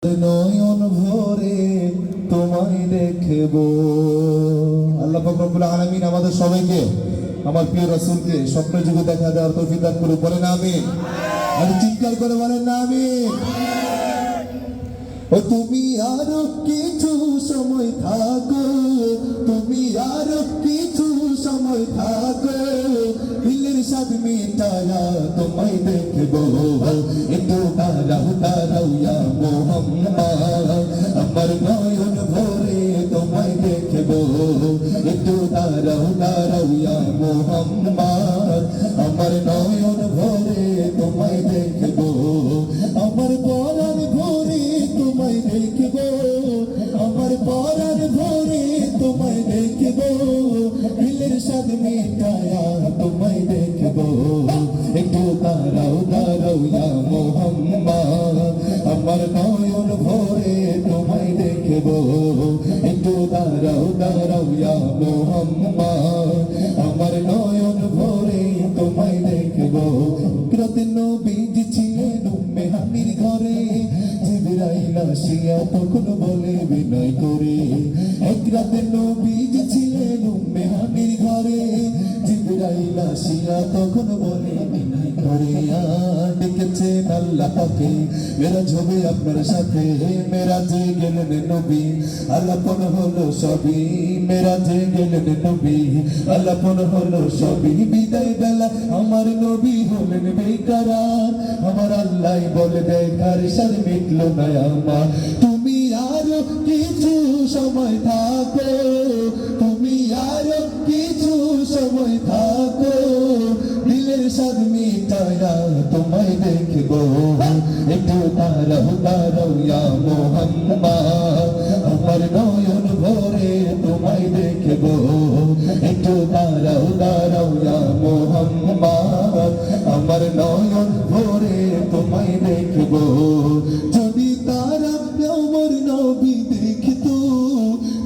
নয়ন ভরে তোমায় দেখব। আল্লাহ পাক রব্বুল আলামিন আমাদের সবাইকে আমার প্রিয় রাসূলকে স্বপ্নের যুগে দেখা দেওয়ার তৌফিক দান করে। বলেন আমিন। আর চিৎকার করে বলেন আমিন। ও তুমি আরো কিছু সময় থাকো, তুমি আরো কিছু সময় থাকো, দিলের স্বাদ মিটায়া তোমায় দেখব। একটু দাঁড়াও দাঁড়াও ইয়া মুহাম্মদ, আমার নয়ন ভরে তোমায় দেখব। একটু দাঁড়াও দাঁড়াও ইয়া মুহাম্মদ, আমার নয়ন ভরে তোমায় দেখব। আমার পরাণ ভরে তোমায় দেখব, আমার পরাণ ভরে তোমায় দেখব, দিলের স্বাদ মিটায়া তোমায় দেখব। একটু দাঁড়াও দাঁড়াও ইয়া মুহাম্মদ, আমার নয়ন ভরে তোমায় দেখব। একটু দাঁড়াও দাঁড়াও ইয়া মুহাম্মদ, আমার নয়ন ভরে তোমায় দেখব। রাতে নবীজি ছিলেন উম্মে হানির ঘরে, জিবরাইল আসিয়া তখন বলে বিনয় করে। এক রাতে নবীজি ছিলেন উম্মে হানির ঘরে, জিবরাইল আসিয়া তখন বলে বিনয় করে। ডেকেছেন আল্লাহ পাকে মেরাজ হবে আপনার সাথে, মেরাজে গেলেন নবী আলাপন হলো সবই, মেরাজে গেলেন নবী আলাপন হলো সবই। বিদায় বেলা আমার নবী হলেন বেকারার, আমার আল্লাহ বলে দেখার সার মিটলো না আমার। তুমি আরো কিছু সময় থাকো, তুমি আরো কিছু সময় থাকো, দিলের স্বাদ মিটায়া তোমায় দেখব। একটু দাঁড়াও দাঁড়াও ইয়া মুহাম্মদ, আমার নয়ন ভরে তোমায় দেখব। একটু দাঁড়াও দাঁড়াও ইয়া মুহাম্মদ, আমার নয়ন ভরে তোমায় দেখব। যদি তারা আমার নবী দেখতো,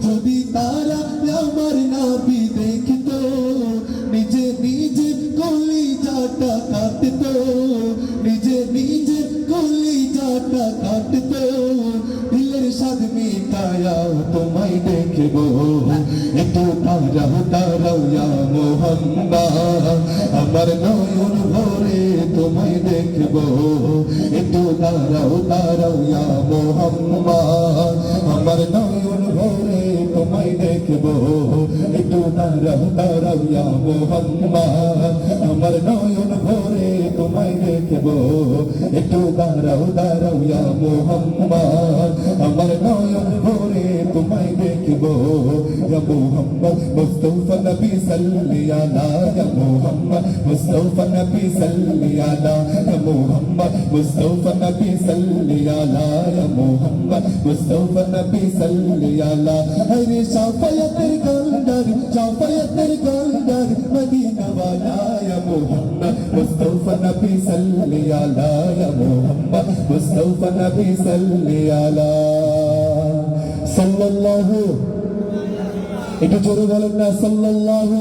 যদি তারা আমার নবী দেখতো, নিজে নিজে কলিজাটা কাটতো, নিজে নিজে কলিজাটা কাটতো, দিলের স্বাদ মিটায়া তোমায় দেখব। একটু দাঁড়াও দাঁড়াও ইয়া মুহাম্মদ, আমার নয়ন ভরে তোমায় দেখব। একটু দাঁড়াও দাঁড়াও ইয়া মুহাম্মদ, আমার নয়ন ভরে তোমায় দেখব। একটু দাঁড়াও দাঁড়াও ইয়া মুহাম্মদ, আমার নয়ন ভরে তোমায় দেখব। একটু দাঁড়াও দাঁড়াও ইয়া মুহাম্মদ, আমার নয়ন ভরে তোমায় দেখব। ইয়া মুহাম্মদ মুস্তাফা নবী সাল্লি আলা, ইয়া মুহাম্মদ মুস্তাফা নবী সাল্লি আলা, ইয়া মুহাম্মদ মুস্তাফা নবী সাল্লি আলা, ইয়া মুহাম্মদ মুস্তাফা নবী সাল্লি আলা। হরে শাফায়াতের গলদার, শাফায়াতের গলদার মদিনা ওয়ালা, ইয়া মুহাম্মদ মুস্তাফা নবী সাল্লি আলা, ইয়া মুহাম্মদ মুস্তাফা নবী সাল্লি আলা সাল্লাল্লাহু। একটু জোরে বলেন না সাল্লাল্লাহু।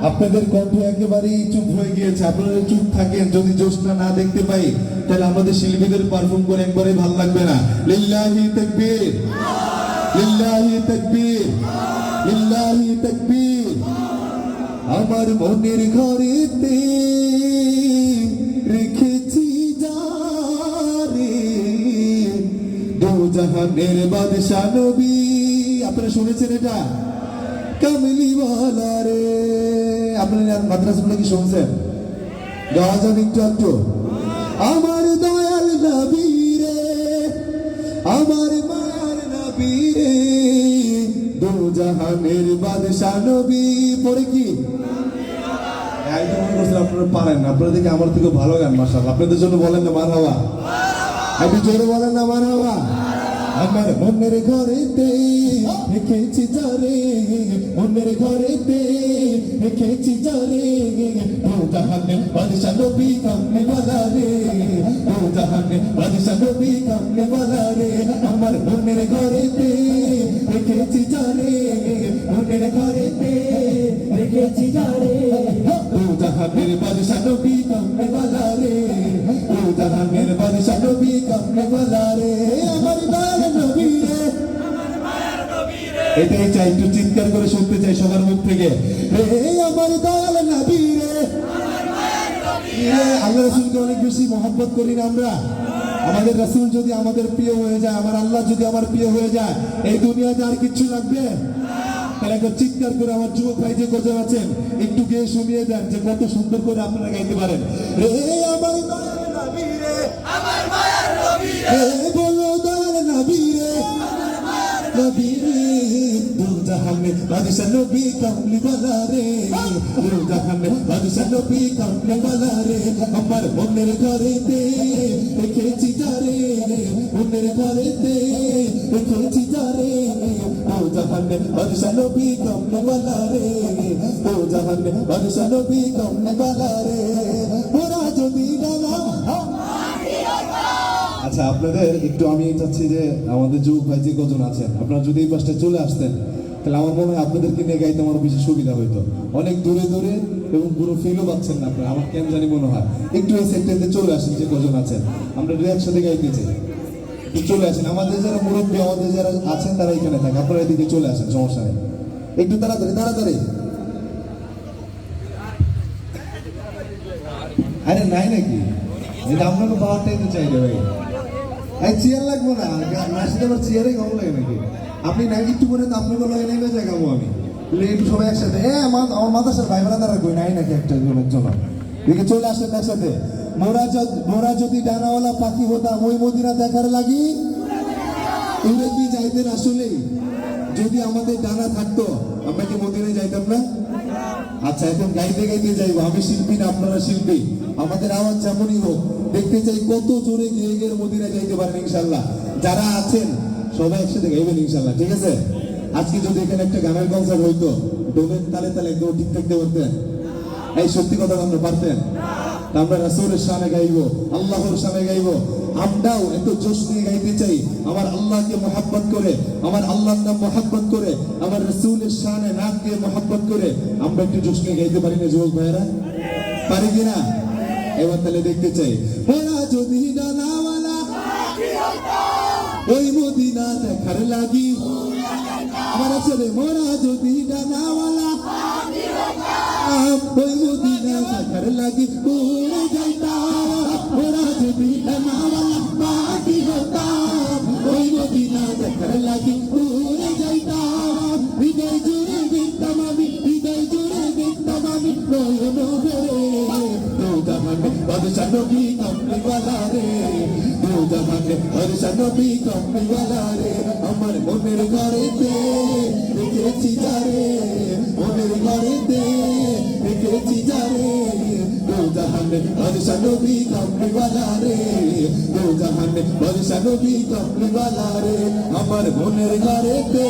আপনাদের কণ্ঠে একেবারেই চুপ হয়ে গিয়েছে, আপনারা চুপ থাকেন। যদি জোশটা না দেখতে পাই তাহলে আমাদের শিল্পীদের পারফর্ম করে একবারে ভালো লাগবে না। লিল্লাহি তাকবীর, লিল্লাহি তাকবীর, লিল্লাহি তাকবীর। আমার মনের ঘরেতে রেখেছি যারে, দো জাহানের বাদশা নবী। আপনারা শুনেছেন এটা? কামলিওয়ালা রে। আপনারা মাদ্রাসাগুলো কি শুনছেন? গাওয়া যান একটু একটু। আমার দয়াল নবী রে, আমার মায়ার নবী রে, দো জাহানের বাদশা নবী। পরে কি আপনারা পারেন না, আপনারা দেখে আমার থেকে ভালো গান মাশাআল্লাহ। আপনাদের জন্য বলেন না মারহাবা, আপনি জোরে বলেন না মারহাবা। আমার মনের ঘরেতে রেখেছি যারে, মনের ঘরেতে রেখেছি যারে, ও জাহানে বাদশা নবী কামলিওয়ালা রে, ও জাহানে বাদশা নবী কামলিওয়ালা রে। আমার মনের ঘরেতে রেখেছি যারে, মনের ঘরেতে রেখেছি যারে, ও জাহানের বাদশা নবী কামলিওয়ালা রে, ও দু জাহানের বাদশা নবী কামলিওয়ালা রে আমার দয়াল নবী রে এটাই চাই, একটু চিৎকার করে শুনতে চাই সবার মুখ থেকে, রে আমার দয়াল নবী রে। আল্লাহ রাসূলকে অনেক বেশি মহব্বত করি না আমরা? আমাদের রাসূল যদি আমাদের প্রিয় হয়ে যায়, আমার আল্লাহ যদি আমার প্রিয় হয়ে যায়, এই দুনিয়াতে আর কিচ্ছু লাগবে? তাহলে একবার চিৎকার করে আমার যুবক ভাই যে কজন আছেন একটু গেয়ে শুনিয়ে দেন যে কত সুন্দর করে আপনারা গাইতে পারেন। রে আমার দয়াল নবী রে, আমার মায়ার নবী রে, বলো দয়াল নবী রে, নবী রে, দু জাহানে বাদশা নবী কামলিওয়ালা রে, দু জাহানে বাদশা নবী কামলিওয়ালা রে, আমার মনের ঘরেতে রেখেছি যারে, মনের ঘরেতে রেখেছি যারে, দু জাহানে বাদশা নবী কামলিওয়ালা রে, দু জাহানে বাদশা নবী কামলিওয়ালা রে, ওরা যদি ডানা। আচ্ছা, আপনাদের একটু আমি চাচ্ছি যে আমাদের যুবক ভাই যে কজন আছেন আপনারা যদি এই পাশটা চলে আসতেন তাহলে আমার মনে হয় আপনাদেরকে নিয়ে গাইতে আমার বেশি সুবিধা হইতো। অনেক দূরে দূরে এবং পুরো ফিলও পাচ্ছেন না আপনারা, আমার কেন জানি মনে হয়। একটু এই সেক্টরতে চলে আসেন যে কজন আছেন, আমরা দু একসাথে গাইতে চাই। একটু চলে আসেন, আমাদের যারা মুরব্বী আমাদের যারা আছেন তারা এখানে থাকে, আপনারা এদিকে চলে আসেন, সমস্যা নেই। একটু তাড়াতাড়ি তাড়াতাড়ি। আরে নাই নাকি, এটা আপনাকে পাওয়ারটাই তো চাই রে ভাই। এই চেয়ার লাগবো না, নাচতে আমার চেয়ারে কম লাগে নাকি? আপনি নাই একটু করে তো আপনাকে লাগে নাই বেজা গাবো আমি একটু সবাই একসাথে। আমার মাথার ভাই বোনা তারা কই নাই নাকি একটা জনের জন্য এদিকে চলে আসেন একসাথে। মোরা যদি ডানাওয়ালা পাখি হতাম ওই মদিনা দেখার লাগি উড়ে কি যাইতেন? আসলেই যদি আমাদের ডানা থাকতো আমরা কি মদিনায় যাইতাম না? আচ্ছা, এখন গাইতে গাইতে যাইবো। আমি শিল্পী না, আপনারা শিল্পী। আমাদের আওয়াজ যেমনই হোক, দেখতে চাই কত জোরে গিয়ে গিয়ে মদিনায় যাইতে পারেন ইনশাল্লাহ। যারা আছেন সবাই একসাথে গাইবেন ইনশাল্লাহ, ঠিক আছে? আজকে যদি এখানে একটা গানের কনসার্ট হইতো, ডোমের তালে তালে একদম ঠিক থাকতে পারতেন? এই সত্যি কথা আমরা পারতেন? আমরা রাসূলের শানে গাইবো, আল্লাহর শানে গাইবো। আমরাও এত জোশ নিয়ে গাইতে চাই, আমার আল্লাহকে মহব্বত করে, আমার আল্লাহর নাম মহব্বত করে, আমার রাসূলের শানে নামকে মহব্বত করে আমরা একটু জোশ নিয়ে গাইতে পারি না যুবক ভাইয়েরা? পারি কিনা? এবার তাহলে দেখতে চাই। ওরা যদি ডানাওয়ালা ওই মদিনা দেখার লাগি, আমার ছেলে মোরা যদি ডানাওয়ালা ওই মদিনা দেখার লাগি উড়ে যাইতাম, ওরা যদি ডানাওয়ালা পাখি হতাম ওই মদিনা দেখার লাগি উড়ে যাইতাম, হৃদয় জুড়ে দেখতাম আমি, হৃদয় জুড়ে দেখতাম আমি নয়ন ভরে, দু জাহানে বাদশা নবী কামলিওয়ালা রে, দু জাহানে বাদশা নবী কামলিওয়ালা রে, আমার মনের ঘরেতে রেখেছি যারে, মনের ঘরেতে রেখেছি যারে, দু জাহানে বাদশা নবী কামলিওয়ালা রে, দু জাহানে বাদশা নবী কামলিওয়ালা রে, আমার মনের ঘরেতে,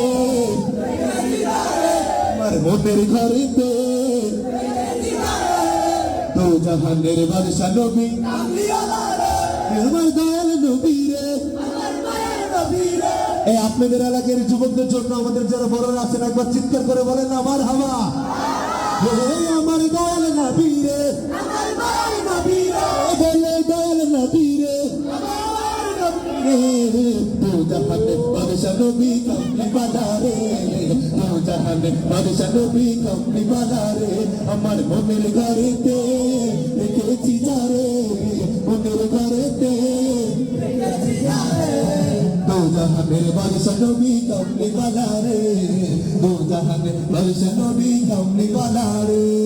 আমার মনের ঘরেতে দু জাহানের বাদশা নবী কামলিওয়ালা রে, আমার দয়াল নবী রে, আমার মায়ার নবী রে। এই আপনাদের এলাকার যুবকদের জন্য আমাদের যারা বড়রা আছেন একবার চিৎকার করে বলেন না মারহাবা। আমার দয়াল নবী রে, আমার মায়ার নবী রে, বলে দয়াল নবী রে, আমার নবী রে, দু জাহানে বাদশা নবী কামলিওয়ালা রে, দু জাহানে বাদশা নবী কামলিওয়ালা রে, আমার মনের ঘরেতে রেখেছি যারে, মনের ঘরেতে রেখেছি যারে, দু জাহানের বাদশা নবী কামলিওয়ালা রে, দু জাহানের বাদশা নবী কামলিওয়ালা রে।